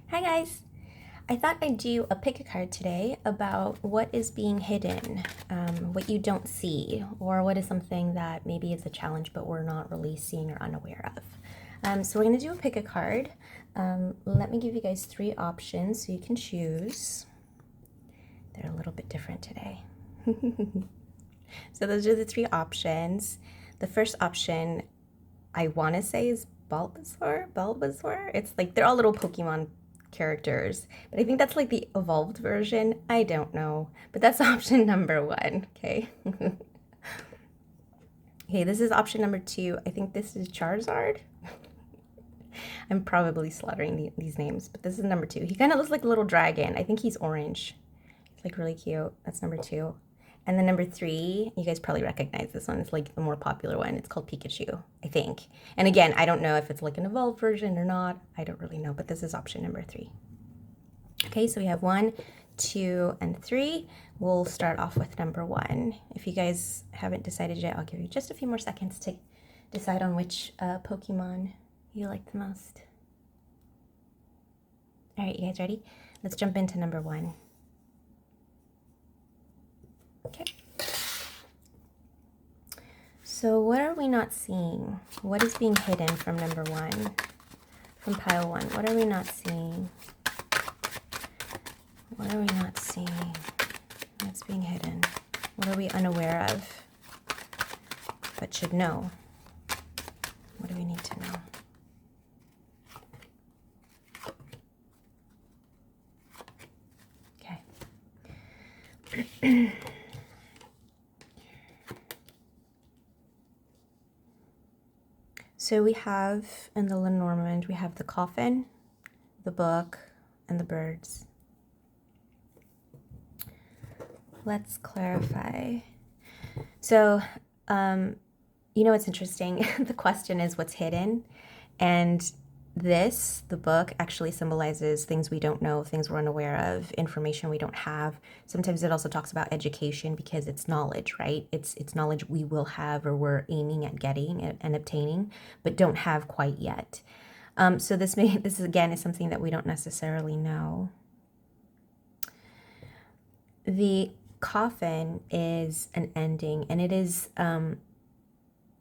Hi guys! I thought I'd do a pick a card today about what is being hidden, what you don't see, or what is something that maybe is a challenge but we're not really seeing or unaware of. So we're going to do a pick a card. Let me give you guys 3 options so you can choose. They're a little bit different today. So those are the 3 options. The first option I want to say is Bulbasaur. It's like they're all little Pokemon characters, but I think that's like the evolved version. I don't know, but that's option number 1. Okay. Okay, this is option number 2. I think this is Charizard. I'm probably slaughtering these names, but this is number 2. He kind of looks like a little dragon. I think he's orange. It's like really cute. That's number 2. And then number 3, you guys probably recognize this one. It's like the more popular one. It's called Pikachu, I think. And again, I don't know if it's like an evolved version or not. I don't really know, but this is option number 3. Okay, so we have 1, 2, and 3. We'll start off with number 1. If you guys haven't decided yet, I'll give you just a few more seconds to decide on which Pokemon you like the most. All right, you guys ready? Let's jump into number 1. Okay. So what are we not seeing? What is being hidden from number 1? From pile 1. What are we not seeing? What are we not seeing? What's being hidden? What are we unaware of but should know? What do we need to know? Okay. So we have in the Lenormand, we have the coffin, the book, and the birds. Let's clarify. So, you know what's interesting? The question is what's hidden. And this, the book, actually symbolizes things we don't know, things we're unaware of, information we don't have. Sometimes it also talks about education because it's knowledge, right? It's knowledge we will have or we're aiming at getting and obtaining, but don't have quite yet. So this again is something that we don't necessarily know. The coffin is an ending, and it is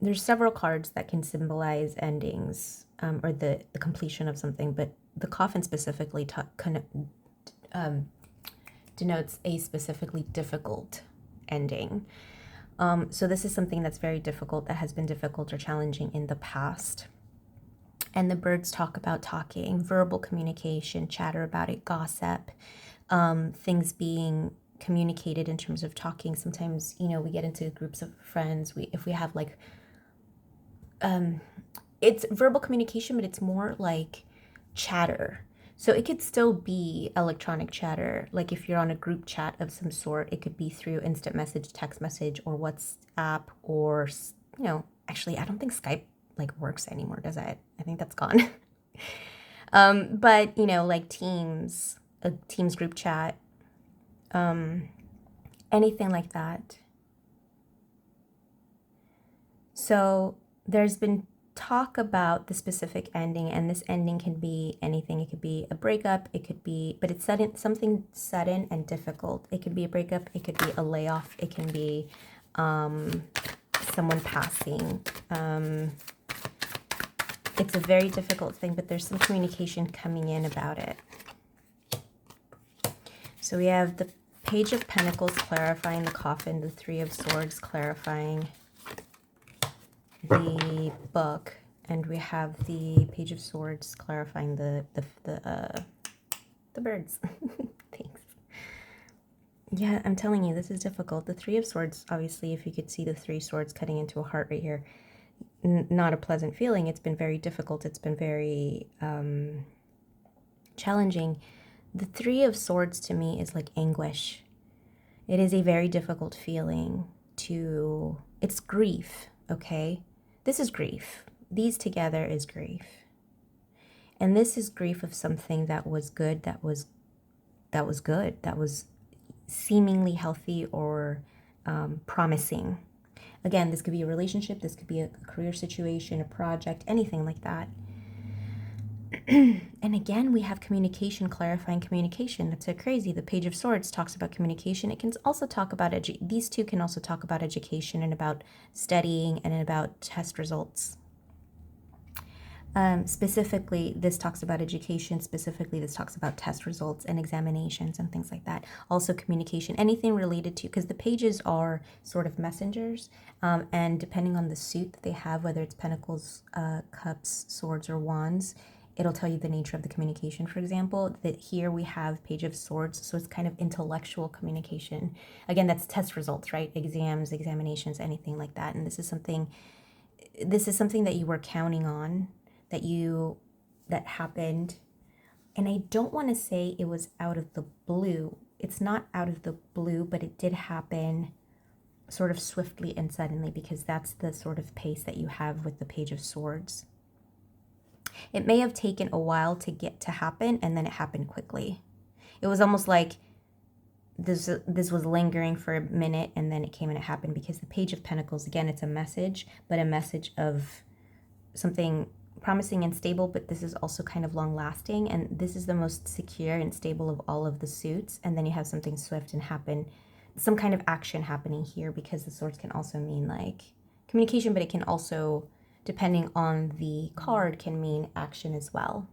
there's several cards that can symbolize endings or the completion of something, but the coffin specifically denotes a specifically difficult ending. So this is something that's very difficult, that has been difficult or challenging in the past. And the birds talk about talking, verbal communication, chatter about it, gossip, things being communicated in terms of talking. Sometimes, you know, we get into groups of friends. If we have like, it's verbal communication, but it's more like chatter. So it could still be electronic chatter. Like if you're on a group chat of some sort, it could be through instant message, text message, or WhatsApp, or, you know, actually, I don't think Skype like works anymore, does it? I think that's gone. But, you know, like Teams, a Teams group chat, anything like that. So there's been talk about the specific ending, and this ending can be anything. It could be a breakup, it could be, but it's sudden, something sudden and difficult. It could be a breakup, it could be a layoff, it can be someone passing. It's a very difficult thing, but there's some communication coming in about it. So we have the Page of Pentacles clarifying the coffin, the 3 of Swords clarifying the book, and we have the Page of Swords clarifying the birds. Thanks. Yeah, I'm telling you, this is difficult. The 3 of Swords, obviously, if you could see the 3 swords cutting into a heart right here, not a pleasant feeling. It's been very difficult. It's been very challenging. The 3 of Swords to me is like anguish. It is a very difficult feeling to, it's grief, okay? This is grief. These together is grief. And this is grief of something that was good, that was good, that was seemingly healthy or promising. Again, this could be a relationship, this could be a career situation, a project, anything like that. And And again, we have communication, clarifying communication. That's so crazy. The Page of Swords talks about communication. It can also talk about, these two can also talk about education and about studying and about test results. Specifically, this talks about education. Specifically, this talks about test results and examinations and things like that. Also communication, anything related to, because the pages are sort of messengers, and depending on the suit that they have, whether it's pentacles, cups, swords, or wands, it'll tell you the nature of the communication. For example, that here we have Page of Swords, so it's kind of intellectual communication. Again, that's test results, right? Exams, examinations, anything like that. And this is something that you were counting on, that happened. And I don't want to say it was out of the blue. It's not out of the blue, but it did happen sort of swiftly and suddenly, because that's the sort of pace that you have with the Page of Swords. It may have taken a while to happen, and then it happened quickly. It was almost like this was lingering for a minute, and then it came and it happened, because the Page of Pentacles, again, it's a message, but a message of something promising and stable, but this is also kind of long lasting, and this is the most secure and stable of all of the suits. And then you have something swift and happen, some kind of action happening here, because the swords can also mean like communication, but it can also, depending on the card, can mean action as well.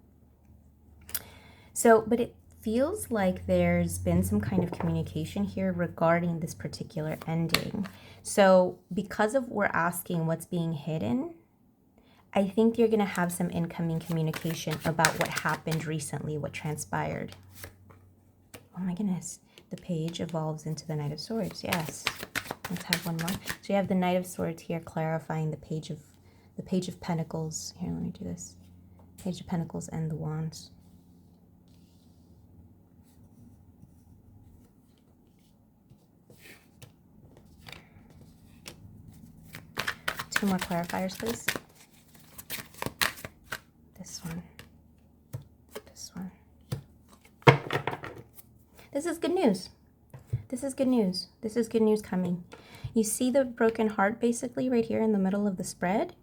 So, but it feels like there's been some kind of communication here regarding this particular ending. So because of we're asking what's being hidden, I think you're going to have some incoming communication about what happened recently, what transpired. Oh my goodness. The page evolves into the Knight of Swords. Yes. Let's have one more. So you have the Knight of Swords here clarifying the Page of Pentacles. Here, let me do this. Page of Pentacles and the Wands. Two more clarifiers, please. This one. This one. This is good news. This is good news. This is good news coming. You see the broken heart basically right here in the middle of the spread?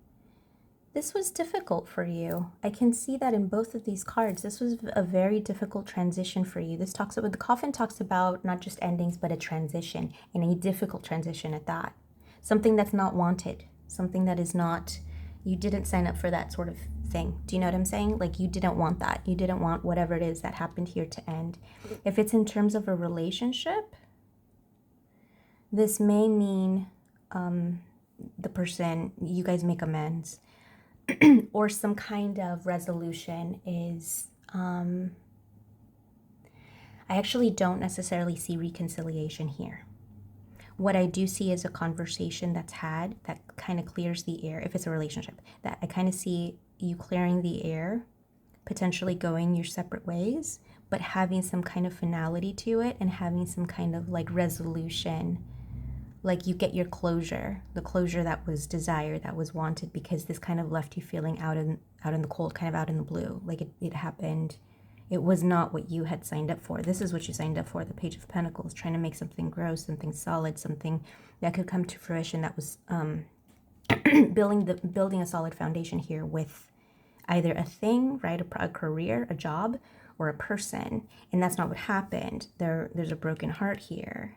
This was difficult for you. I can see that in both of these cards. This was a very difficult transition for you. This talks about, the coffin talks about not just endings, but a transition, and a difficult transition at that. Something that's not wanted. Something that is not, you didn't sign up for that sort of thing. Do you know what I'm saying? Like, you didn't want that. You didn't want whatever it is that happened here to end. If it's in terms of a relationship, this may mean the person, you guys make amends, or some kind of resolution is, I actually don't necessarily see reconciliation here. What I do see is a conversation that's had that kind of clears the air. If it's a relationship, that I kind of see you clearing the air, potentially going your separate ways, but having some kind of finality to it and having some kind of like resolution, like you get your closure, the closure that was desired, that was wanted, because this kind of left you feeling out in the cold, kind of out in the blue, like it happened. It was not what you had signed up for. This is what you signed up for, the Page of Pentacles, trying to make something grow, something solid, something that could come to fruition, that was building a solid foundation here with either a thing, right, a career, a job, or a person. And that's not what happened. There's a broken heart here.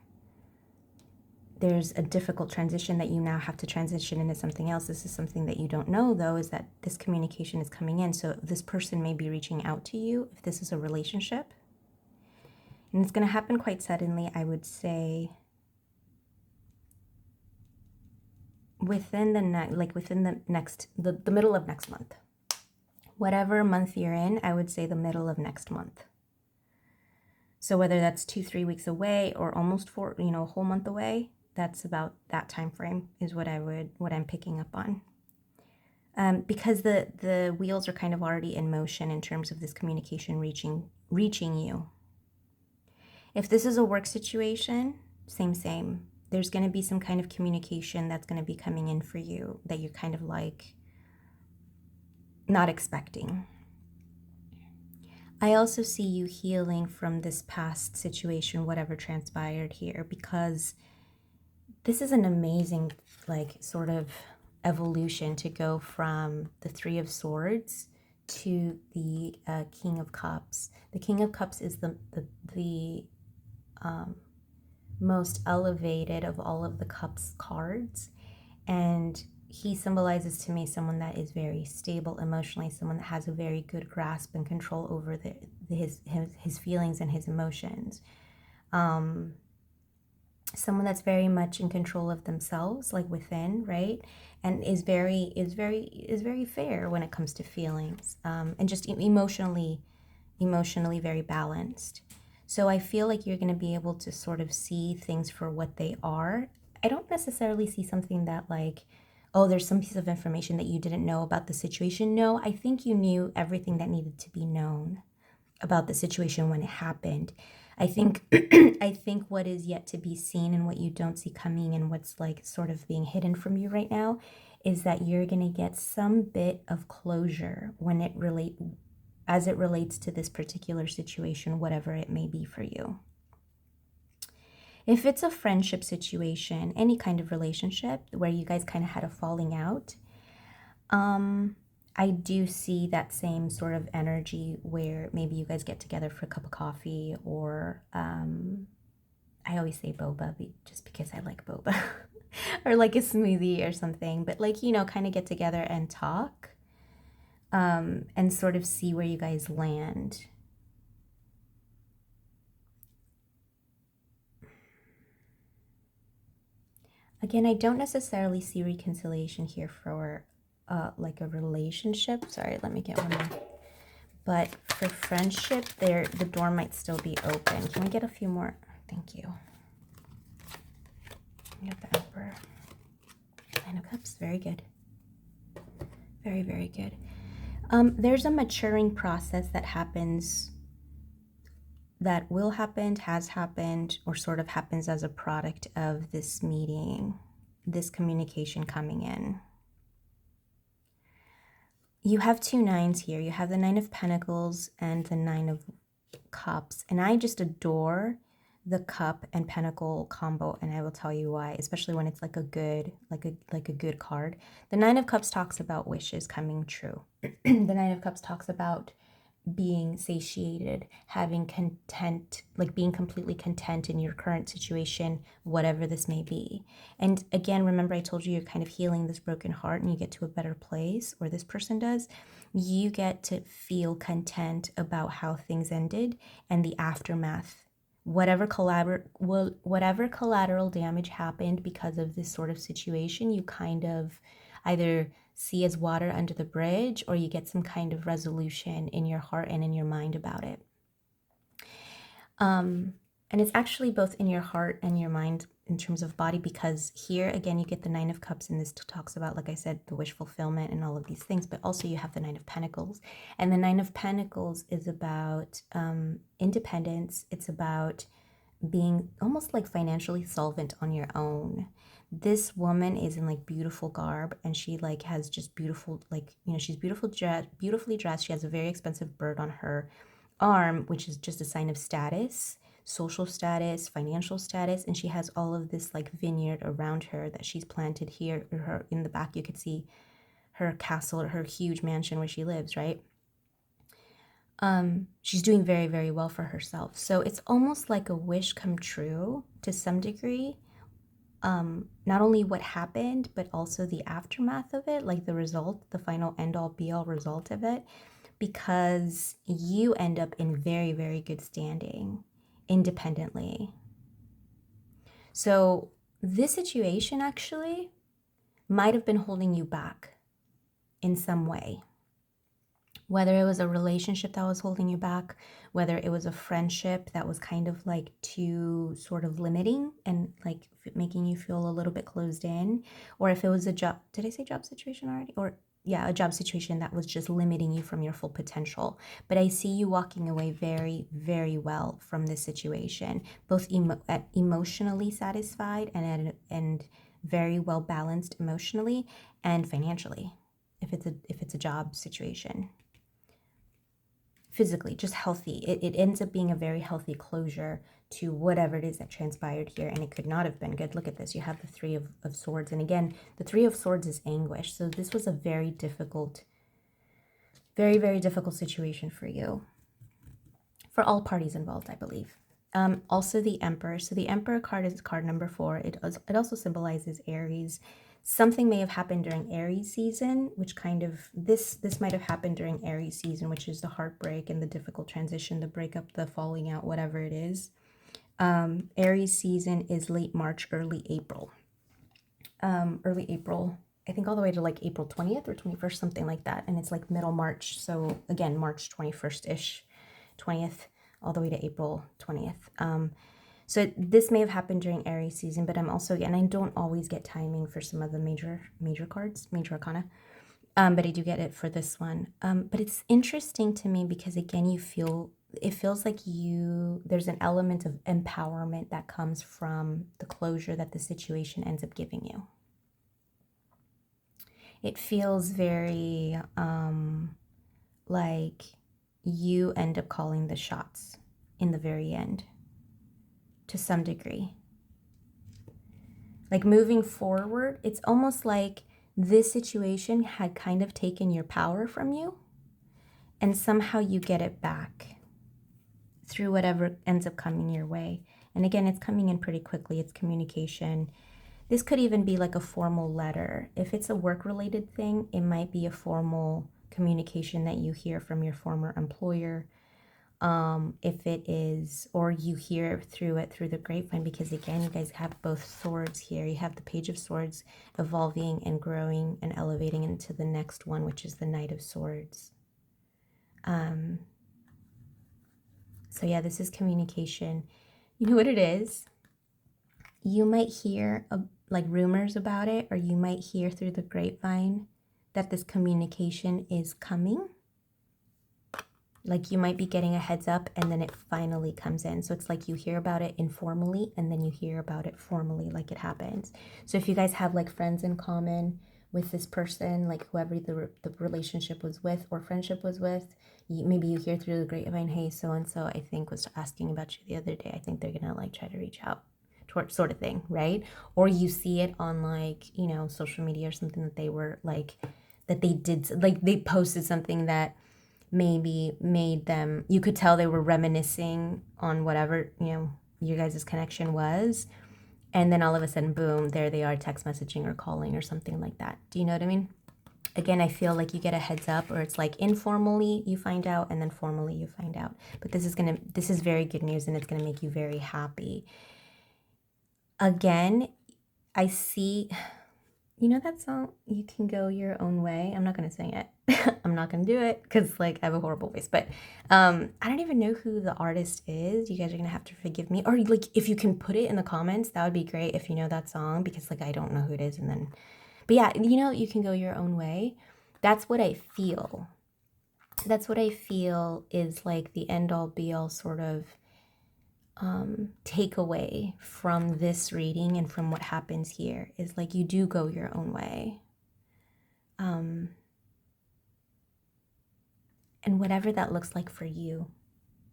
There's a difficult transition that you now have to transition into something else. This is something that you don't know, though, is that this communication is coming in. So this person may be reaching out to you if this is a relationship. And it's going to happen quite suddenly, I would say, within the middle of next month. Whatever month you're in, I would say the middle of next month. So whether that's 2-3 weeks away or almost a whole month away, that's about that time frame is what I'm picking up on. Because the wheels are kind of already in motion in terms of this communication reaching you. If this is a work situation, same. There's going to be some kind of communication that's going to be coming in for you that you're kind of like not expecting. I also see you healing from this past situation, whatever transpired here, because this is an amazing, like, sort of evolution to go from the Three of Swords to the King of Cups. The King of Cups is the most elevated of all of the Cups cards, and he symbolizes to me someone that is very stable emotionally, someone that has a very good grasp and control over his feelings and his emotions. Someone that's very much in control of themselves, like within, right? And is very fair when it comes to feelings, and just emotionally very balanced. So I feel like you're going to be able to sort of see things for what they are. I don't necessarily see something that like, oh, there's some piece of information that you didn't know about the situation. No, I think you knew everything that needed to be known about the situation when it happened. I think I think what is yet to be seen and what you don't see coming and what's like sort of being hidden from you right now is that you're going to get some bit of closure as it relates to this particular situation, whatever it may be for you. If it's a friendship situation, any kind of relationship where you guys kind of had a falling out, I do see that same sort of energy where maybe you guys get together for a cup of coffee, or I always say boba just because I like boba, or like a smoothie or something, but like, kind of get together and talk, and sort of see where you guys land. Again, I don't necessarily see reconciliation here for like a relationship. Sorry, let me get one more. But for friendship, the door might still be open. Can we get a few more? Thank you. We got the Emperor. Nine of Cups, very good. Very, very good. There's a maturing process that happens, that will happen, has happened, or sort of happens as a product of this meeting, this communication coming in. You have two nines here. You have the Nine of Pentacles and the Nine of Cups. And I just adore the cup and pentacle combo, and I will tell you why, especially when it's like a good, like a good card. The Nine of Cups talks about wishes coming true. The Nine of Cups talks about being satiated, having content, like being completely content in your current situation, whatever this may be. And again, remember I told you you're kind of healing this broken heart and you get to a better place, or this person does. You get to feel content about how things ended and the aftermath. Whatever collateral damage happened because of this sort of situation, you kind of either see as water under the bridge, or you get some kind of resolution in your heart and in your mind about it. And it's actually both in your heart and your mind in terms of body, because here again you get the Nine of Cups, and this talks about, like I said, the wish fulfillment and all of these things, but also you have the Nine of Pentacles, and the Nine of Pentacles is about independence. It's about being almost like financially solvent on your own. This woman is in like beautiful garb, and she like has just beautiful, like, she's beautifully dressed. She has a very expensive bird on her arm, which is just a sign of status, social status, financial status, and she has all of this like vineyard around her that she's planted here. Her in the back you could see her castle, or her huge mansion where she lives, right? She's doing very, very well for herself. So it's almost like a wish come true to some degree. Not only what happened, but also the aftermath of it, like the result, the final end all be all result of it, because you end up in very, very good standing independently. So this situation actually might have been holding you back in some way. Whether it was a relationship that was holding you back, whether it was a friendship that was kind of like too sort of limiting and like making you feel a little bit closed in, or if it was a job, did I say job situation already? Or yeah, a job situation that was just limiting you from your full potential. But I see you walking away very, very well from this situation, both emotionally satisfied and very well balanced emotionally and financially, if it's a job situation. Physically, just healthy. It ends up being a very healthy closure to whatever it is that transpired here, and it could not have been good. Look at this. You have the Three of Swords, and again, the Three of Swords is anguish. So this was a very difficult Very, very difficult situation for you. For all parties involved, I believe. Also the Emperor. So the Emperor card is card number 4. It also symbolizes Aries. Something may have happened during Aries season, which kind of, this might have happened during Aries season, which is the heartbreak and the difficult transition, the breakup, the falling out, whatever it is. Aries season is late March, early April. Early April, I think all the way to like April 20th or 21st, something like that. And it's like middle March. So again, March 21st-ish, 20th, all the way to April 20th. So this may have happened during Aries season, but I'm also, and I don't always get timing for some of the major cards, major arcana, but I do get it for this one. But it's interesting to me because again, it feels like there's an element of empowerment that comes from the closure that the situation ends up giving you. It feels very like you end up calling the shots in the very end to some degree. Like moving forward, it's almost like this situation had kind of taken your power from you and somehow you get it back through whatever ends up coming your way. And again, it's coming in pretty quickly. It's communication. This could even be like a formal letter. If it's a work-related thing, it might be a formal communication that you hear from your former employer. If it is, or you hear through the grapevine, because again, you guys have both swords here. You have the Page of Swords evolving and growing and elevating into the next one, which is the Knight of Swords. So yeah, this is communication. You know what it is? You might hear like rumors about it, or you might hear through the grapevine that this communication is coming. Like you might be getting a heads up and then it finally comes in. So it's like you hear about it informally and then you hear about it formally, like it happens. So if you guys have like friends in common with this person, like whoever the relationship was with or friendship was with, maybe you hear through the grapevine, hey, so-and-so I think was asking about you the other day. I think they're gonna like try to reach out, sort of thing, right? Or you see it on like, you know, social media or something that they were like, that they did, like they posted something that maybe made them, you could tell they were reminiscing on whatever, you know, your guys' connection was. And then all of a sudden, boom, there they are text messaging or calling or something like that. Do you know what I mean? Again, I feel like you get a heads up, or it's like informally you find out and then formally you find out. But this is very good news and it's going to make you very happy. Again, I see, you know that song, You Can Go Your Own Way? I'm not going to sing it. I'm not going to do it because like I have a horrible voice. But I don't even know who the artist is. You guys are going to have to forgive me. Or like if you can put it in the comments, that would be great if you know that song, because like I don't know who it is. And then, but yeah, you know, You Can Go Your Own Way. That's what I feel. That's what I feel is like the end all be all sort of takeaway from this reading and from what happens here is like you do go your own way. And whatever that looks like for you.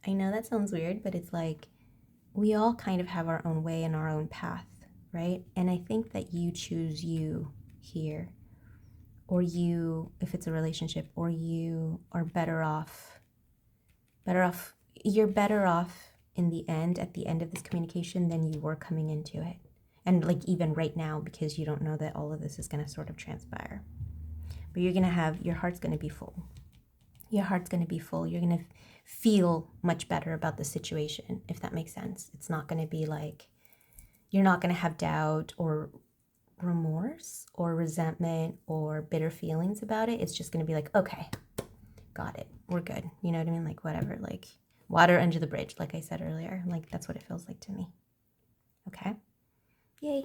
I know that sounds weird, but it's like we all kind of have our own way and our own path, right? And I think that you choose you here, or you, if it's a relationship, or you are you're better off in the end, at the end of this communication, than you were coming into it. And like even right now, because you don't know that all of this is going to sort of transpire. But you're going to have, your heart's going to be full. Your heart's going to be full. You're going to feel much better about the situation, if that makes sense. It's not going to be like, you're not going to have doubt or remorse or resentment or bitter feelings about it. It's just going to be like, okay, got it. We're good. You know what I mean? Like whatever, like water under the bridge, like I said earlier. Like that's what it feels like to me. Okay? Yay.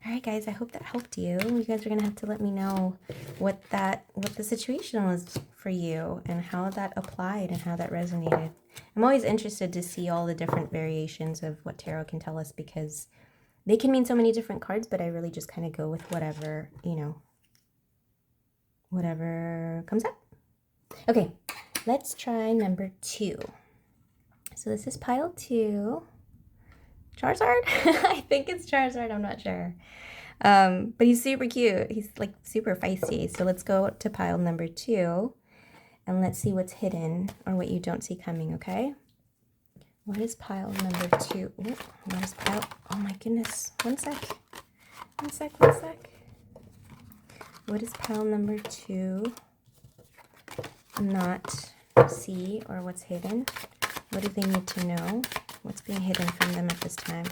All right, guys, I hope that helped you. You guys are going to have to let me know what the situation was for you and how that applied and how that resonated. I'm always interested to see all the different variations of what tarot can tell us, because they can mean so many different cards, but I really just kind of go with whatever, you know, whatever comes up. Okay, let's try number 2. So this is pile 2. Charizard? I think it's Charizard, I'm not sure. But he's super cute. He's like super feisty. So let's go to pile number 2. And let's see what's hidden or what you don't see coming, okay? What is pile number 2? Ooh, what is pile? Oh my goodness. One sec. One sec. What is pile number 2 not see or what's hidden? What do they need to know? What's being hidden from them at this time?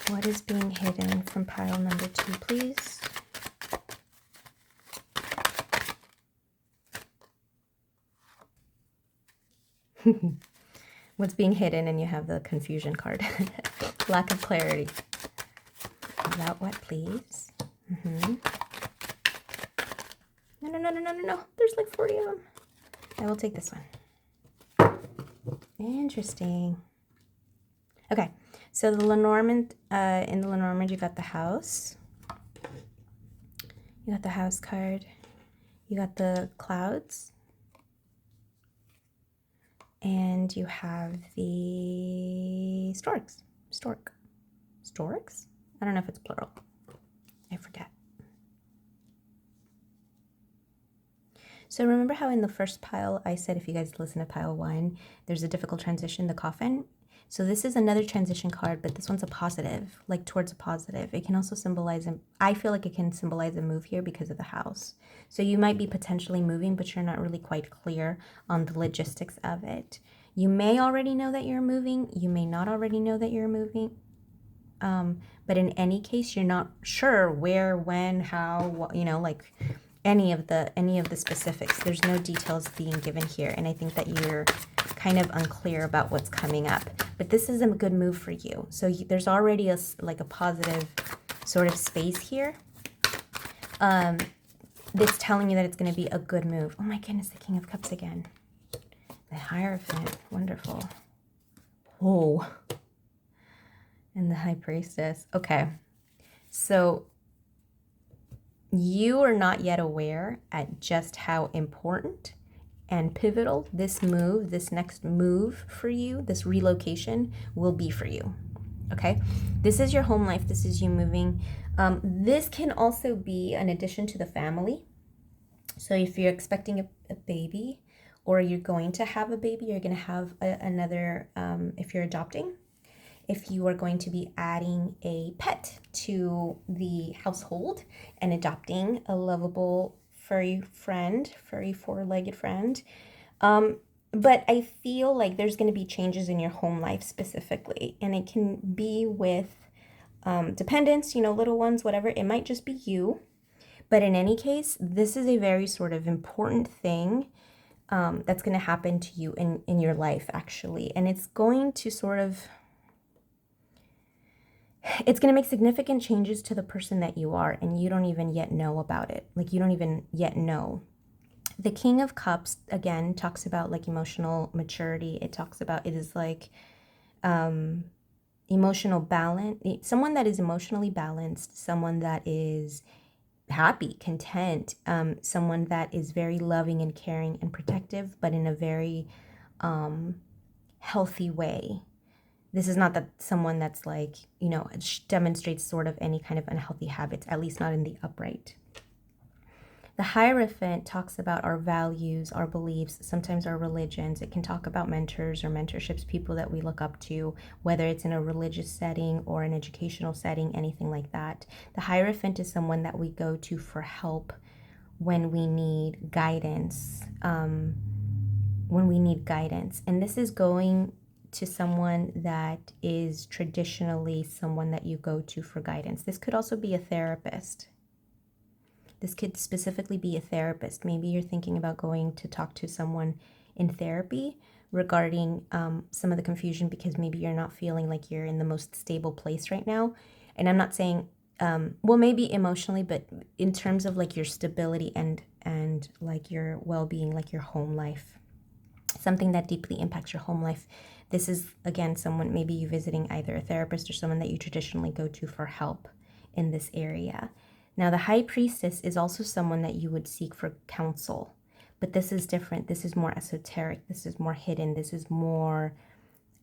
What is being hidden from pile number 2, please? What's being hidden, and you have the confusion card. Lack of clarity. About what, please? No. There's like 40 of them. I will take this one. Interesting. Okay, so the Lenormand, in the Lenormand, you got the house. You got the house card. You got the clouds. And you have the storks. Storks? I don't know if it's plural. I forget. So remember how in the first pile I said if you guys listen to pile 1, there's a difficult transition, the coffin? So this is another transition card, but this one's a positive, like towards a positive. It can also symbolize, I feel like it can symbolize a move here because of the house. So you might be potentially moving, but you're not really quite clear on the logistics of it. You may already know that you're moving. You may not already know that you're moving. But in any case, you're not sure where, when, how, what, you know, like any of the specifics. There's no details being given here. And I think that you're kind of unclear about what's coming up. But this is a good move for you. So there's already a positive sort of space here. That's telling you that it's going to be a good move. Oh my goodness, the King of Cups again. The Hierophant, wonderful. Oh, and the High Priestess. Okay, so you are not yet aware at just how important and pivotal this move, this next move for you, this relocation will be for you. Okay, this is your home life. This is you moving. This can also be an addition to the family. So if you're expecting a baby, or you're going to have a baby, you're going to have another, if you're adopting, if you are going to be adding a pet to the household and adopting a lovable furry friend, furry four-legged friend. But I feel like there's going to be changes in your home life specifically, and it can be with dependents, you know, little ones, whatever. It might just be you. But in any case, this is a very sort of important thing that's going to happen to you in your life, actually. And it's going to sort of, it's going to make significant changes to the person that you are, and you don't even yet know about it. Like, you don't even yet know. The King of Cups, again, talks about like emotional maturity. It talks about, it is like emotional balance. Someone that is emotionally balanced, someone that is happy, content, someone that is very loving and caring and protective, but in a very healthy way. This is not that someone that's like, you know, demonstrates sort of any kind of unhealthy habits, at least not in the upright. The Hierophant talks about our values, our beliefs, sometimes our religions. It can talk about mentors or mentorships, people that we look up to, whether it's in a religious setting or an educational setting, anything like that. The Hierophant is someone that we go to for help when we need guidance, And this is going to someone that is traditionally someone that you go to for guidance. This could also be a therapist. This could specifically be a therapist. Maybe you're thinking about going to talk to someone in therapy regarding some of the confusion, because maybe you're not feeling like you're in the most stable place right now. And I'm not saying, well, maybe emotionally, but in terms of like your stability and like your well-being, like your home life, something that deeply impacts your home life. This is, again, someone, maybe you visiting either a therapist or someone that you traditionally go to for help in this area. Now, the High Priestess is also someone that you would seek for counsel, but this is different. This is more esoteric. This is more hidden. This is more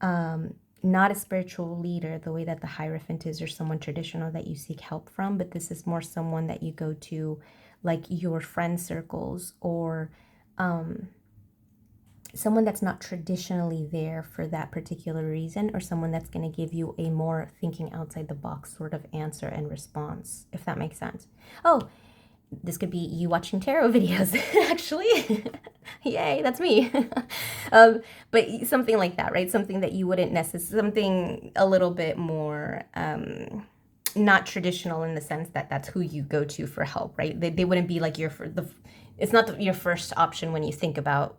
not a spiritual leader the way that the Hierophant is, or someone traditional that you seek help from, but this is more someone that you go to like your friend circles, or someone that's not traditionally there for that particular reason, or someone that's going to give you a more thinking outside the box sort of answer and response, if that makes sense. Oh, this could be you watching tarot videos, actually. Yay, that's me. But something like that, right? Something that you wouldn't necessarily, something a little bit more not traditional, in the sense that that's who you go to for help, right? They wouldn't be like it's not your first option when you think about,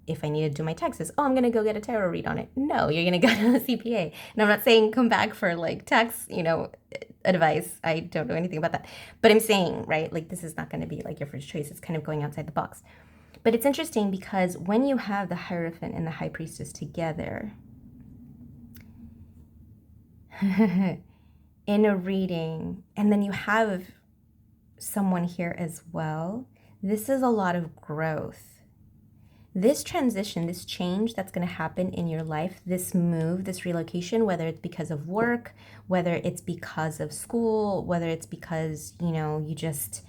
if I need to do my taxes, I'm going to go get a tarot read on it. No, you're going to go to a CPA. And I'm not saying come back for like tax, advice. I don't know anything about that. But I'm saying, right, like this is not going to be like your first choice. It's kind of going outside the box. But it's interesting because when you have the Hierophant and the High Priestess together in a reading, and then you have someone here as well, this is a lot of growth. This transition, this change that's going to happen in your life, this move, this relocation, whether it's because of work, whether it's because of school, whether it's because, you just,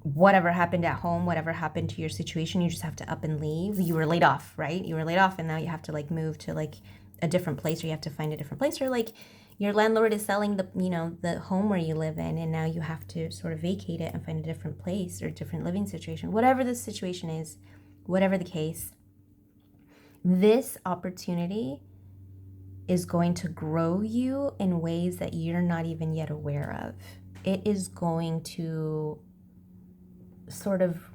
whatever happened at home, whatever happened to your situation, you just have to up and leave. You were laid off, right? You were laid off, and now you have to like move to like a different place, or you have to find a different place, or like your landlord is selling the home where you live in, and now you have to sort of vacate it and find a different place or a different living situation. Whatever the situation is, whatever the case, this opportunity is going to grow you in ways that you're not even yet aware of. It is going to sort of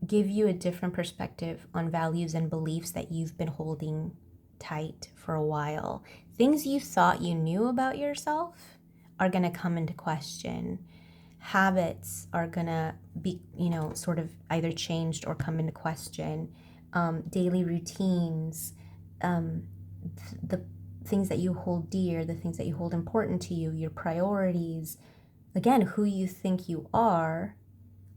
give you a different perspective on values and beliefs that you've been holding tight for a while. Things you thought you knew about yourself are going to come into question. Habits are going to be, sort of either changed or come into question. Daily routines, the things that you hold dear, the things that you hold important to you, your priorities, again, who you think you are,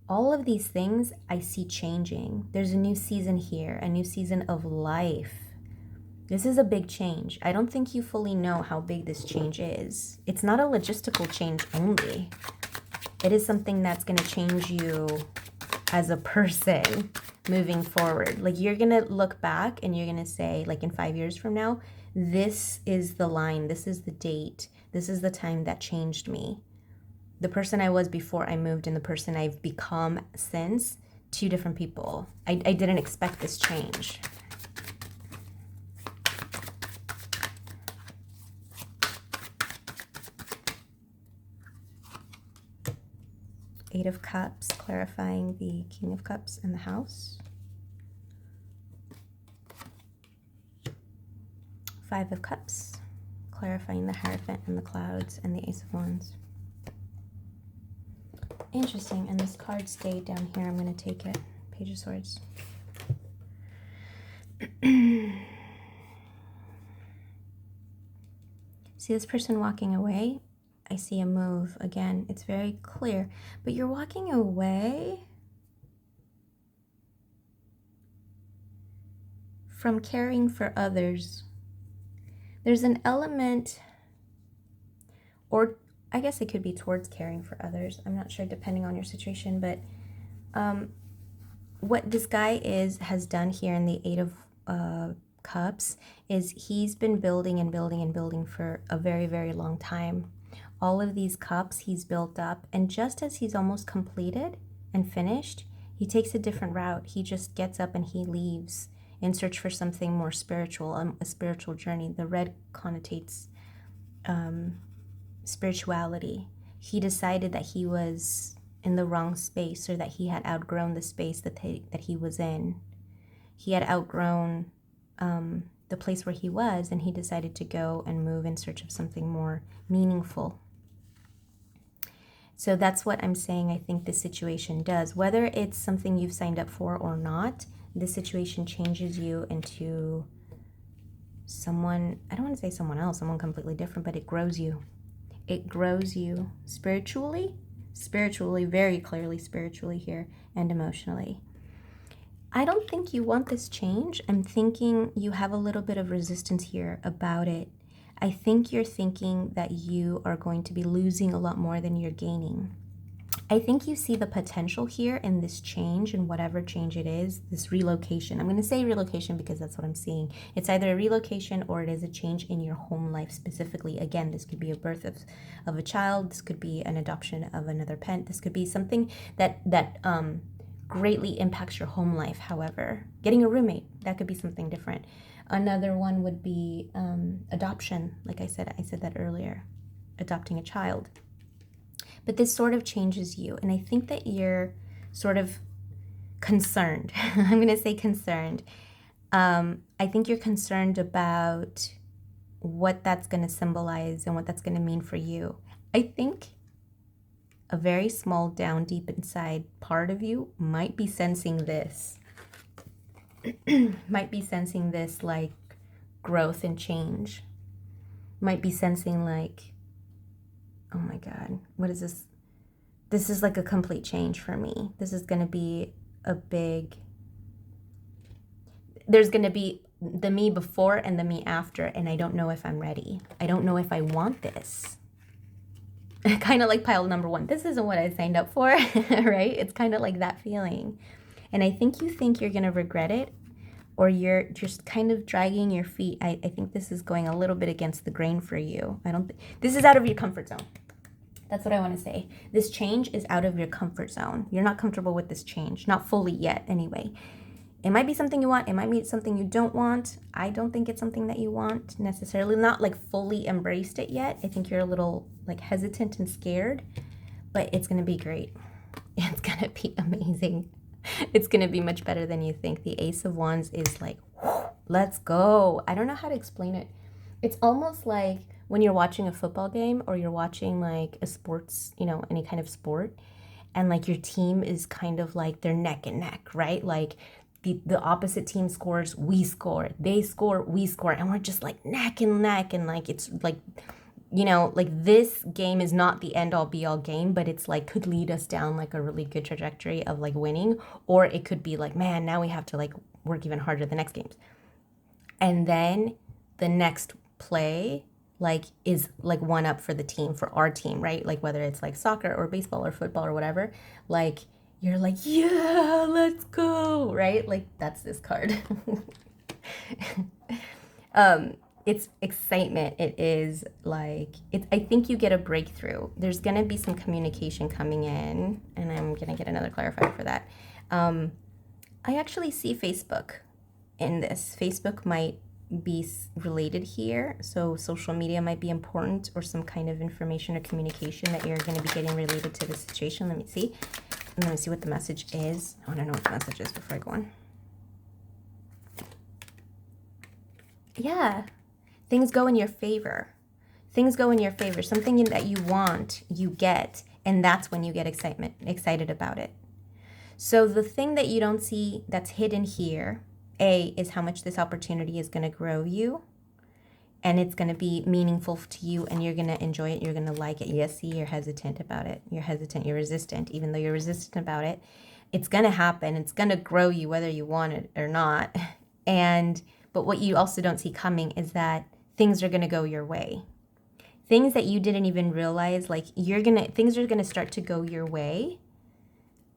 all of these things I see changing. There's a new season here, a new season of life. This is a big change. I don't think you fully know how big this change is. It's not a logistical change only. It is something that's going to change you as a person moving forward. Like, you're going to look back and you're going to say, like, in 5 years from now, this is the line, this is the date, this is the time that changed me. The person I was before I moved and the person I've become since, two different people. I didn't expect this change. Eight of Cups, clarifying the King of Cups in the house. Five of Cups, clarifying the Hierophant and the clouds, and the Ace of Wands. Interesting, and this card stayed down here. I'm going to take it. Page of Swords. See this person walking away? I see a move. Again, it's very clear. But you're walking away from caring for others. There's an element, or I guess it could be towards caring for others. I'm not sure, depending on your situation. But what this guy has done here in the Eight of Cups is he's been building and building and building for a very, very long time. All of these cups he's built up, and just as he's almost completed and finished, he takes a different route. He just gets up and he leaves in search for something more spiritual, a spiritual journey. The red connotates spirituality. He decided that he was in the wrong space, or that he had outgrown the space that he was in. He had outgrown the place where he was, and he decided to go and move in search of something more meaningful. So that's what I'm saying I think this situation does. Whether it's something you've signed up for or not, this situation changes you into someone, I don't want to say someone else, someone completely different, but it grows you. It grows you spiritually, very clearly spiritually here, and emotionally. I don't think you want this change. I'm thinking you have a little bit of resistance here about it. I think you're thinking that you are going to be losing a lot more than you're gaining. I think you see the potential here in this change, and whatever change it is, this relocation. I'm going to say relocation because that's what I'm seeing. It's either a relocation or it is a change in your home life specifically. Again, this could be a birth of a child. This could be an adoption of another pet. This could be something that greatly impacts your home life. However, getting a roommate, that could be something different. Another one would be adoption. Like I said that earlier, adopting a child. But this sort of changes you. And I think that you're sort of concerned. I'm going to say concerned. I think you're concerned about what that's going to symbolize and what that's going to mean for you. I think a very small down deep inside part of you might be sensing this. Might be sensing this like growth and change. Might be sensing like, oh my God, what is this? This is like a complete change for me. This is going to be a big, there's going to be the me before and the me after, and I don't know if I'm ready. I don't know if I want this. Kind of like pile number one. This isn't what I signed up for, right? It's kind of like that feeling. And I think you think you're going to regret it, or you're just kind of dragging your feet. I think this is going a little bit against the grain for you. This is out of your comfort zone. That's what I want to say. This change is out of your comfort zone. You're not comfortable with this change. Not fully yet, anyway. It might be something you want. It might be something you don't want. I don't think it's something that you want necessarily. Not like fully embraced it yet. I think you're a little like hesitant and scared. But it's going to be great. It's going to be amazing. It's going to be much better than you think. The Ace of Wands is like, whoo, let's go. I don't know how to explain it. It's almost like when you're watching a football game or you're watching like a sports, any kind of sport, and like your team is kind of like they're neck and neck, right? Like the opposite team scores, we score. They score, we score. And we're just like neck and neck. And like it's like, like this game is not the end all be all game, but it's like could lead us down like a really good trajectory of like winning. Or it could be like, man, now we have to like work even harder the next games. And then the next play like is like one up for the team, for our team, right? Like whether it's like soccer or baseball or football or whatever, like you're like, yeah, let's go, right? Like that's this card. It's excitement. It is like, I think you get a breakthrough. There's going to be some communication coming in, and I'm going to get another clarifier for that. I actually see Facebook in this. Facebook might be related here. So social media might be important, or some kind of information or communication that you're going to be getting related to the situation. Let me see. And let me see what the message is. I want to know what the message is before I go on. Yeah. Things go in your favor. Things go in your favor. Something that you want, you get. And that's when you get excited about it. So the thing that you don't see that's hidden here, A, is how much this opportunity is going to grow you. And it's going to be meaningful to you, and you're going to enjoy it. You're going to like it. Yes, see, you're hesitant about it. You're hesitant. You're resistant. Even though you're resistant about it, it's going to happen. It's going to grow you whether you want it or not. But what you also don't see coming is that things are going to go your way. Things that you didn't even realize, like things are going to start to go your way.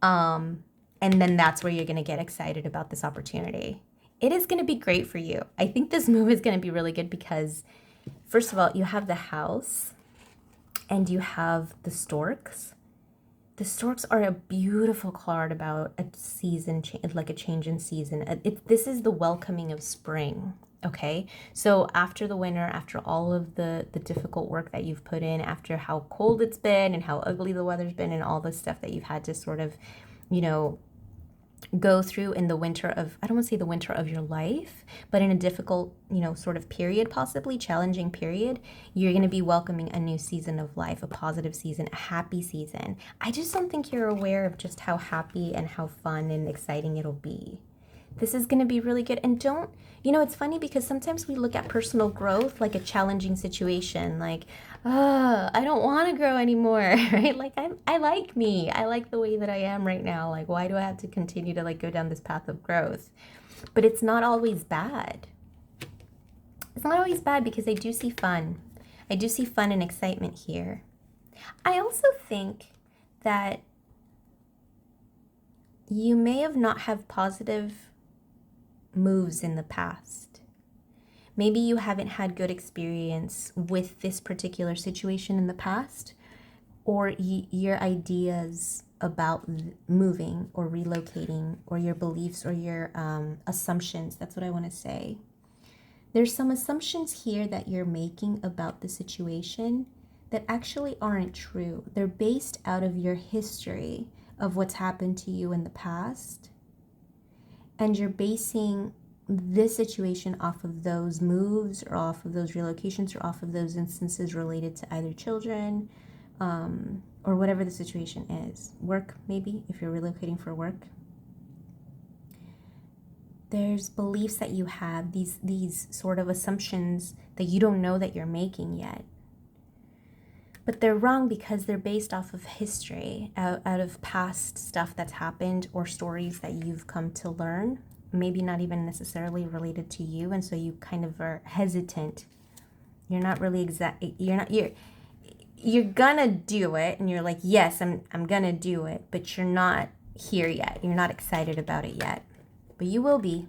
And then that's where you're going to get excited about this opportunity. It is going to be great for you. I think this move is going to be really good because, first of all, you have the house and you have the storks. The storks are a beautiful card about a season, like a change in season. This is the welcoming of spring. Okay, so after the winter, after all of the difficult work that you've put in, after how cold it's been and how ugly the weather's been and all the stuff that you've had to sort of, go through in the winter of, I don't want to say the winter of your life, but in a difficult, sort of period, possibly challenging period, you're going to be welcoming a new season of life, a positive season, a happy season. I just don't think you're aware of just how happy and how fun and exciting it'll be. This is going to be really good. And it's funny because sometimes we look at personal growth like a challenging situation, like, I don't want to grow anymore, right? Like, I like me. I like the way that I am right now. Like, why do I have to continue to like go down this path of growth? But it's not always bad. It's not always bad because I do see fun. I do see fun and excitement here. I also think that you may have not had positive moves in the past. Maybe you haven't had good experience with this particular situation in the past, or your ideas about moving or relocating, or your beliefs or your assumptions. That's what I want to say. There's some assumptions here that you're making about the situation that actually aren't true. They're based out of your history of what's happened to you in the past. And you're basing this situation off of those moves, or off of those relocations, or off of those instances related to either children, or whatever the situation is. Work, maybe, if you're relocating for work. There's beliefs that you have, these sort of assumptions that you don't know that you're making yet. But they're wrong because they're based off of history, out of past stuff that's happened, or stories that you've come to learn, maybe not even necessarily related to you, and so you kind of are hesitant. You're not really you're gonna do it, and you're like, yes, I'm gonna do it, but you're not here yet. You're not excited about it yet. But you will be.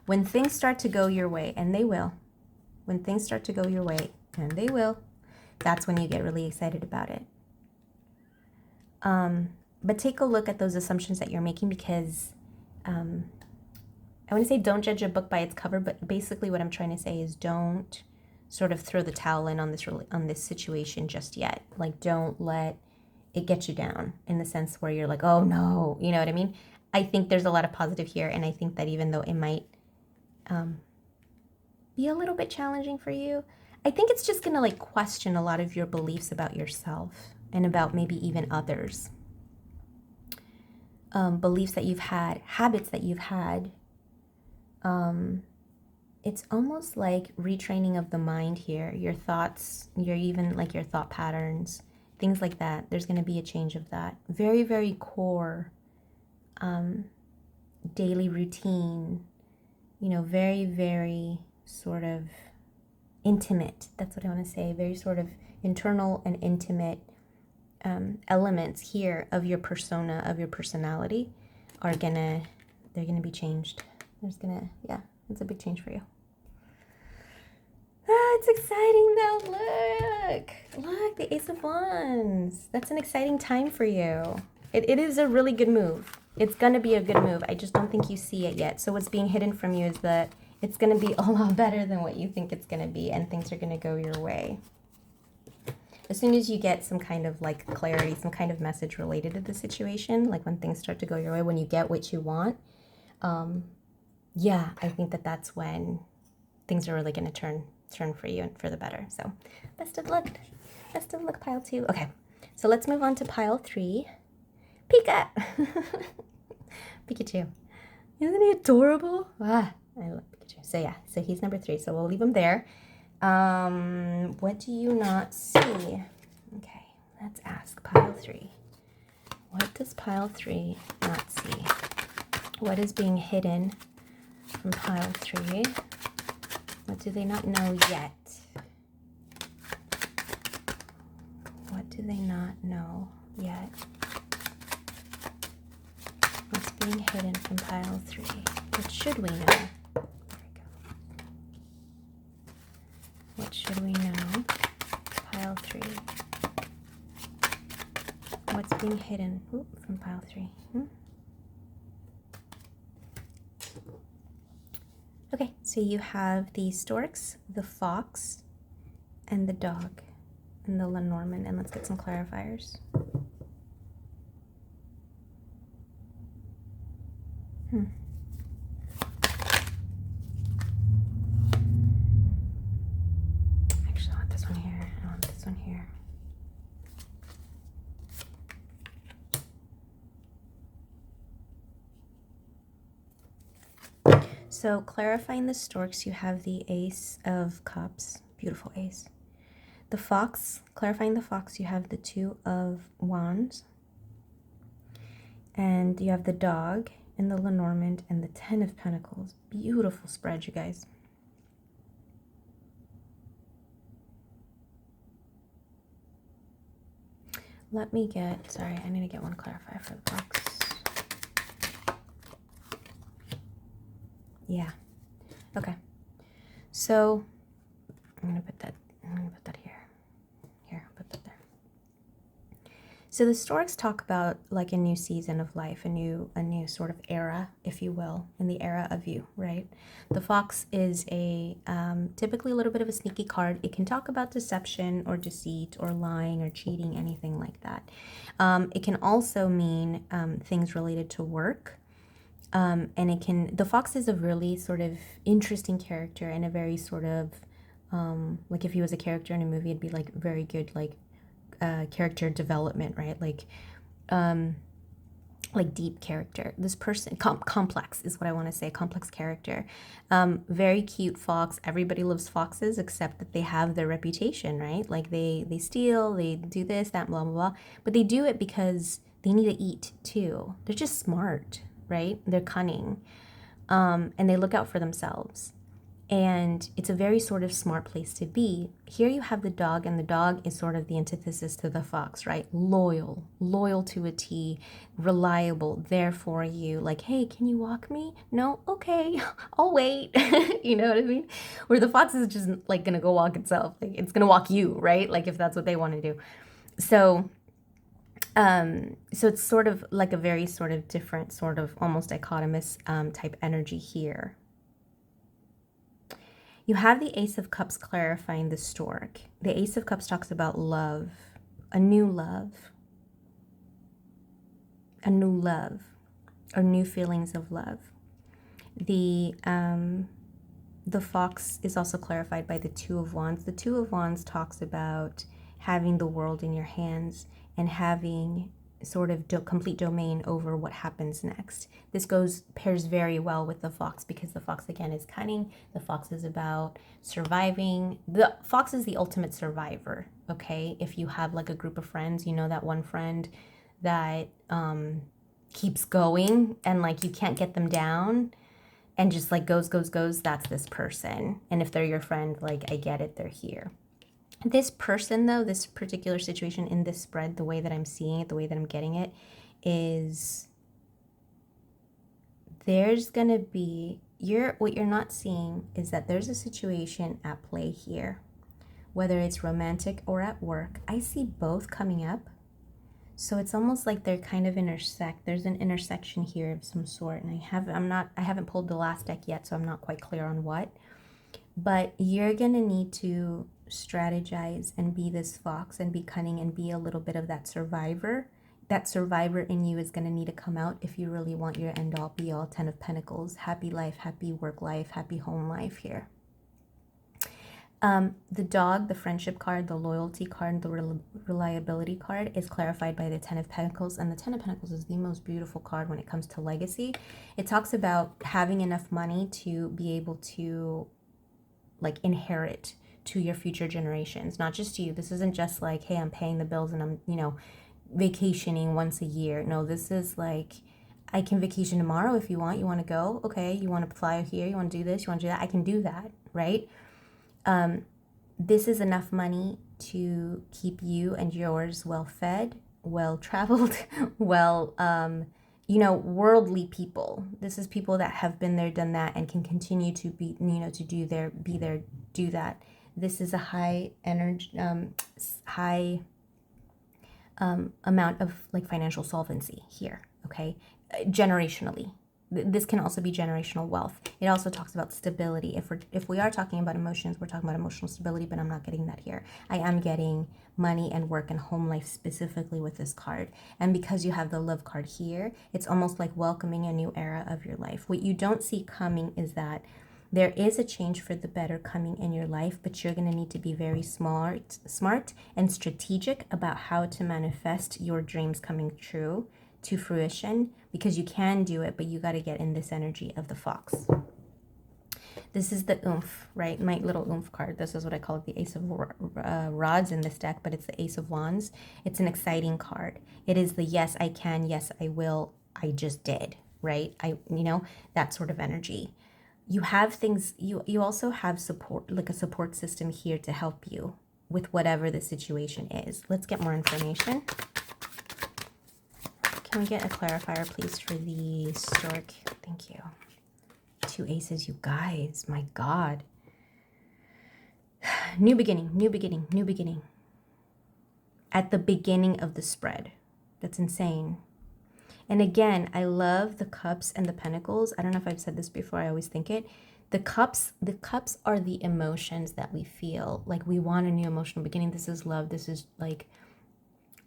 When things start to go your way, and they will. When things start to go your way, and they will, that's when you get really excited about it. But take a look at those assumptions that you're making, because I want to say don't judge a book by its cover, but basically what I'm trying to say is don't sort of throw the towel in on this situation just yet. Like, don't let it get you down, in the sense where you're like, oh no, you know what I mean? I think there's a lot of positive here, and I think that even though it might be a little bit challenging for you, I think it's just gonna like question a lot of your beliefs about yourself, and about maybe even others. Beliefs that you've had, habits that you've had. It's almost like retraining of the mind here. Your thoughts, even like your thought patterns, things like that. There's going to be a change of that. Very, very core daily routine, very, very sort of intimate. That's what I want to say. Very sort of internal and intimate elements here of your persona, of your personality, they're gonna be changed. It's a big change for you. It's exciting though. Look, the Ace of Wands. That's an exciting time for you. It is a really good move. It's gonna be a good move. I just don't think you see it yet. So what's being hidden from you is that it's gonna be a lot better than what you think it's gonna be, and things are gonna go your way. As soon as you get some kind of like clarity, some kind of message related to the situation, like when things start to go your way, when you get what you want, I think that's when things are really going to turn for you and for the better. So best of luck. Best of luck, pile 2. Okay, so let's move on to pile 3. Pika! Pikachu. Isn't he adorable? I love Pikachu. So he's number 3, so we'll leave him there. What do you not see? Okay, let's ask pile 3. What does pile 3 not see? What is being hidden from pile 3? What do they not know yet? What do they not know yet? What's being hidden from pile 3? What should we know? There we go. What should we know? Pile 3. What's being hidden from pile 3? Okay, so you have the storks, the fox, and the dog, and the Lenormand. And let's get some clarifiers. Actually, I want this one here. I want this one here. So clarifying the storks, you have the Ace of Cups, beautiful ace. The fox, clarifying the fox, you have the 2 of Wands. And you have the dog and the Lenormand and the 10 of Pentacles. Beautiful spread, you guys. I need to get one clarifier for the box. Yeah. Okay. So I'm gonna put that here. Here, I'll put that there. So the Stoics talk about like a new season of life, a new sort of era, if you will, in the era of you, right? The fox is a typically a little bit of a sneaky card. It can talk about deception or deceit or lying or cheating, anything like that. It can also mean things related to work. And the fox is a really sort of interesting character and a very sort of, like if he was a character in a movie, it'd be like very good, like character development, right? Like deep character. This person, complex is what I want to say, complex character. Very cute fox. Everybody loves foxes except that they have their reputation, right? Like they steal, they do this, that, blah, blah, blah. But they do it because they need to eat too. They're just smart, right? They're cunning. And they look out for themselves. And it's a very sort of smart place to be. Here you have the dog, and the dog is sort of the antithesis to the fox, right? Loyal to a T, reliable, there for you. Like, hey, can you walk me? No? Okay, I'll wait. You know what I mean? Where the fox is just like gonna go walk itself. Like it's gonna walk you, right? Like if that's what they want to do. So it's sort of like a very sort of different, sort of almost dichotomous type energy here. You have the Ace of Cups clarifying the Stork. The Ace of Cups talks about love, a new love, or new feelings of love. The Fox is also clarified by the Two of Wands. The Two of Wands talks about having the world in your hands and having sort of complete domain over what happens next. This pairs very well with the fox because the fox again is cunning. The fox is about surviving. The fox is the ultimate survivor, okay? If you have like a group of friends, you know that one friend that keeps going and like you can't get them down and just like goes, that's this person. And if they're your friend, like I get it, they're here. This person, though, this particular situation in this spread, the way that I'm seeing it, the way that I'm getting it, is there's going to be, what you're not seeing is that there's a situation at play here, whether it's romantic or at work. I see both coming up. So it's almost like they're kind of intersect. There's an intersection here of some sort. And I haven't pulled the last deck yet, so I'm not quite clear on what. But you're going to need to strategize and be this fox and be cunning and be a little bit of that survivor. That survivor in you is going to need to come out if you really want your end all be all 10 of Pentacles, happy life, happy work life, happy home life here. The dog, the friendship card, the loyalty card, the reliability card is clarified by the 10 of Pentacles. And the 10 of Pentacles is the most beautiful card when it comes to legacy. It talks about having enough money to be able to like inherit to your future generations, not just you. This isn't just like, hey, I'm paying the bills and I'm, vacationing once a year. No, this is like, I can vacation tomorrow if you want. You want to go? Okay. You want to fly here? You want to do this? You want to do that? I can do that, right? This is enough money to keep you and yours well fed, well traveled, well, worldly people. This is people that have been there, done that, and can continue to be, to do that. This is a high energy, high amount of like financial solvency here, okay? Generationally. This can also be generational wealth. It also talks about stability. If we are talking about emotions, we're talking about emotional stability, but I'm not getting that here. I am getting money and work and home life specifically with this card. And because you have the love card here, it's almost like welcoming a new era of your life. What you don't see coming is that there is a change for the better coming in your life, but you're going to need to be very smart and strategic about how to manifest your dreams coming true to fruition, because you can do it, but you got to get in this energy of the fox. This is the oomph, right? My little oomph card. This is what I call it, the Ace of Rods in this deck, but it's the Ace of Wands. It's an exciting card. It is the yes, I can, yes, I will, I just did, right? That sort of energy. You have things, you also have support, like a support system here to help you with whatever the situation is. Let's get more information. Can we get a clarifier, please, for the stork? Thank you. 2 aces, you guys. My God. New beginning, new beginning, new beginning. At the beginning of the spread. That's insane. And again, I love the cups and the pentacles. I don't know if I've said this before. I always think it. The cups are the emotions that we feel. Like we want a new emotional beginning. This is love. This is like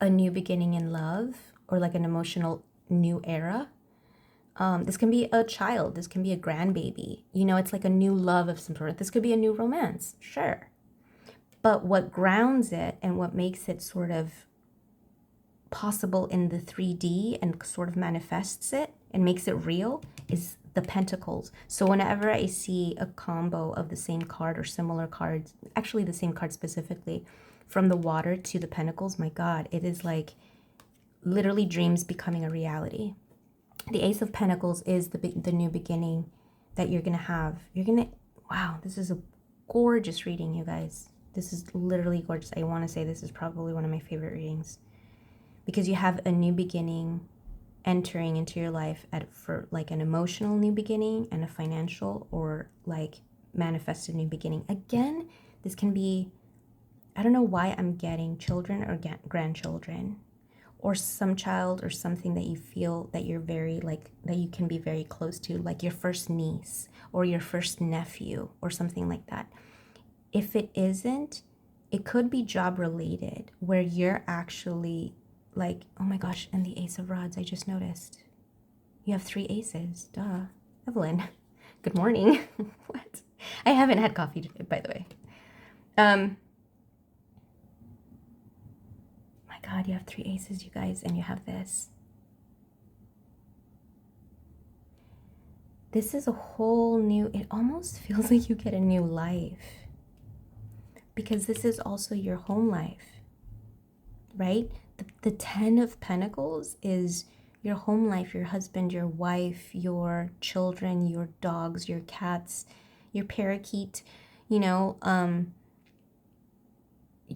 a new beginning in love, or like an emotional new era. This can be a child. This can be a grandbaby. You know, it's like a new love of some sort. This could be a new romance. Sure. But what grounds it and what makes it sort of possible in the 3D and sort of manifests it and makes it real is the pentacles. So whenever I see a combo of the same card or similar cards, actually the same card specifically, from the water to the pentacles, my God, it is like literally dreams becoming a reality. The Ace of Pentacles is the new beginning that you're going to have. Wow, this is a gorgeous reading, you guys. This is literally gorgeous. I want to say this is probably one of my favorite readings, because you have a new beginning entering into your life for like an emotional new beginning and a financial or like manifested new beginning. Again, this can be, I don't know why I'm getting children or grandchildren, or some child or something that you feel that you're very like, that you can be very close to, like your first niece or your first nephew or something like that. If it isn't, it could be job related, where you're actually like, oh my gosh, and the Ace of Rods, I just noticed. You have 3 aces, duh. Evelyn, good morning. What? I haven't had coffee today, by the way. My God, you have 3 aces, you guys, and you have this. This is a whole new, it almost feels like you get a new life, because this is also your home life, right? The 10 of Pentacles is your home life, your husband, your wife, your children, your dogs, your cats, your parakeet, you know,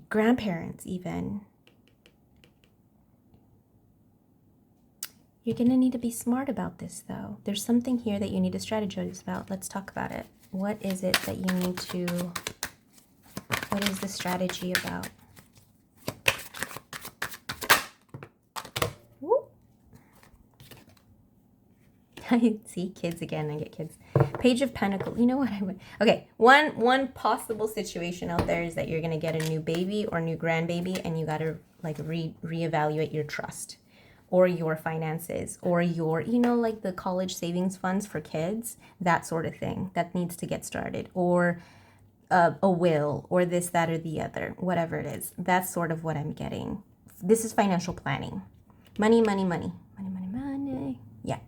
grandparents even. You're going to need to be smart about this, though. There's something here that you need to strategize about. Let's talk about it. What is it that you need to, what is the strategy about? I see kids again. I get kids. Page of Pentacles. You know what I would? Okay, one possible situation out there is that you're gonna get a new baby or new grandbaby, and you gotta like reevaluate your trust, or your finances, or your, you know, like the college savings funds for kids, that sort of thing that needs to get started, or a will, or this, that, or the other, whatever it is. That's sort of what I'm getting. This is financial planning. Money, money, money, money, money, money. Yeah.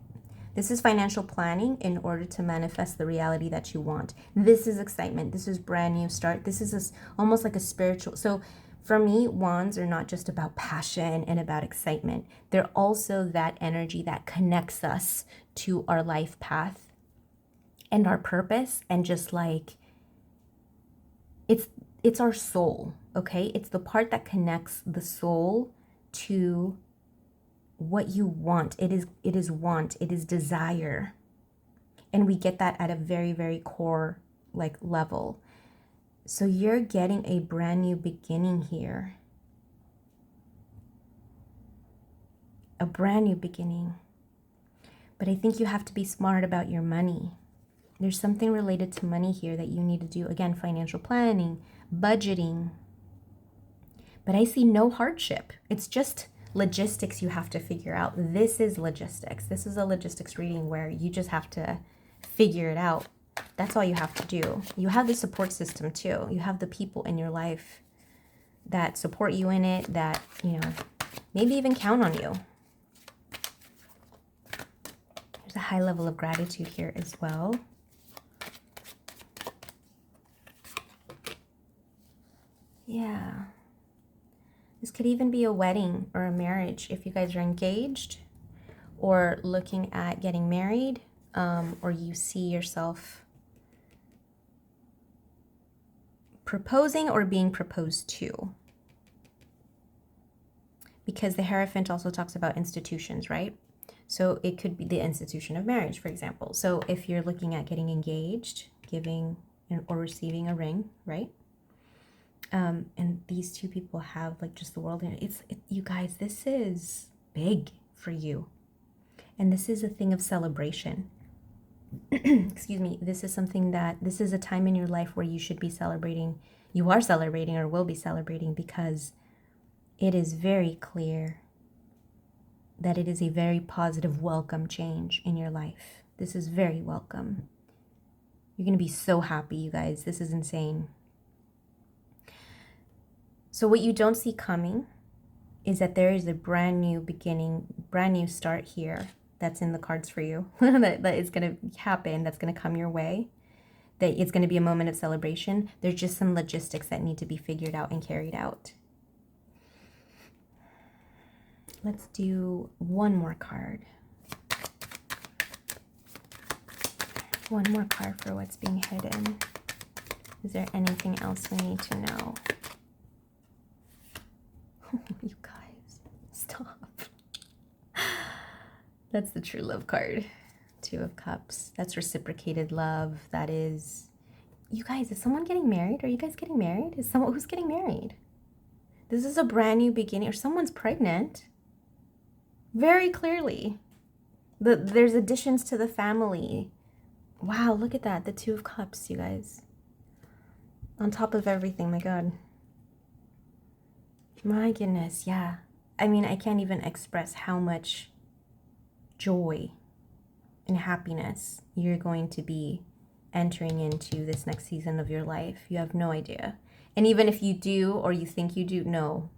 This is financial planning in order to manifest the reality that you want. This is excitement. This is brand new start. This is almost like a spiritual. So for me, wands are not just about passion and about excitement. They're also that energy that connects us to our life path and our purpose, and just like, it's our soul, okay? It's the part that connects the soul to what you want. It is want, it is desire. And we get that at a very, very core like level. So you're getting a brand new beginning here. A brand new beginning. But I think you have to be smart about your money. There's something related to money here that you need to do. Again, financial planning, budgeting. But I see no hardship. It's just logistics you have to figure out. This is logistics. This is a logistics reading where you just have to figure it out. That's all you have to do. You have the support system too. You have the people in your life that support you in it, that, you know, maybe even count on you. There's a high level of gratitude here as well. Yeah. This could even be a wedding or a marriage if you guys are engaged or looking at getting married, or you see yourself proposing or being proposed to. Because the Hierophant also talks about institutions, right? So it could be the institution of marriage, for example. So if you're looking at getting engaged, giving or receiving a ring, right? And these two people have like just the world in it. You guys, this is big for you. And this is a thing of celebration. Excuse me. This is a time in your life where you should be celebrating. You are celebrating or will be celebrating, because it is very clear that it is a very positive, welcome change in your life. This is very welcome. You're going to be so happy, you guys. This is insane. So what you don't see coming is that there is a brand new beginning, brand new start here that's in the cards for you, that is going to happen, that's going to come your way, that it's going to be a moment of celebration. There's just some logistics that need to be figured out and carried out. Let's do one more card. One more card for what's being hidden. Is there anything else we need to know? You guys, stop. That's the true love card. 2 of Cups. That's reciprocated love. That is... You guys, is someone getting married? Are you guys getting married? Is someone who's getting married? This is a brand new beginning. Or someone's pregnant. Very clearly. There's additions to the family. Wow, look at that. The 2 of Cups, you guys. On top of everything, my God. My goodness, yeah. I mean, I can't even express how much joy and happiness you're going to be entering into this next season of your life. You have no idea. And even if you do, or you think you do, no,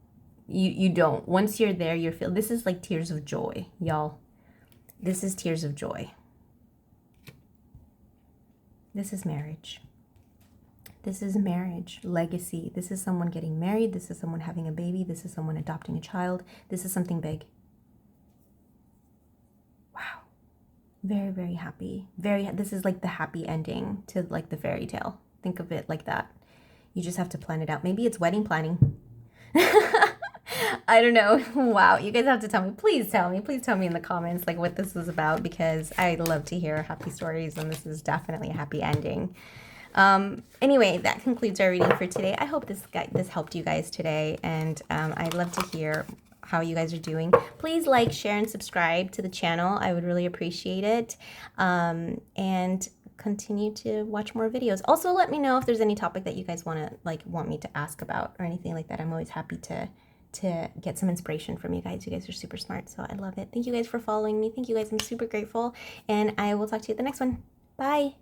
you don't. Once you're there, this is like tears of joy, y'all. This is tears of joy. This is marriage. This is marriage, legacy. This is someone getting married. This is someone having a baby. This is someone adopting a child. This is something big. Wow. Very, very happy. This is like the happy ending to like the fairy tale. Think of it like that. You just have to plan it out. Maybe it's wedding planning. I don't know. Wow. You guys have to tell me. Please tell me. Please tell me in the comments like what this is about, because I love to hear happy stories, and this is definitely a happy ending. Anyway, that concludes our reading for today. I hope this helped you guys today, and I'd love to hear how you guys are doing. Please like, share, and subscribe to the channel. I would really appreciate it. And continue to watch more videos. Also, let me know if there's any topic that you guys want me to ask about or anything like that. I'm always happy to get some inspiration from you guys. You guys are super smart, so I love it. Thank you guys for following me. Thank you guys. I'm super grateful, and I will talk to you at the next one. Bye.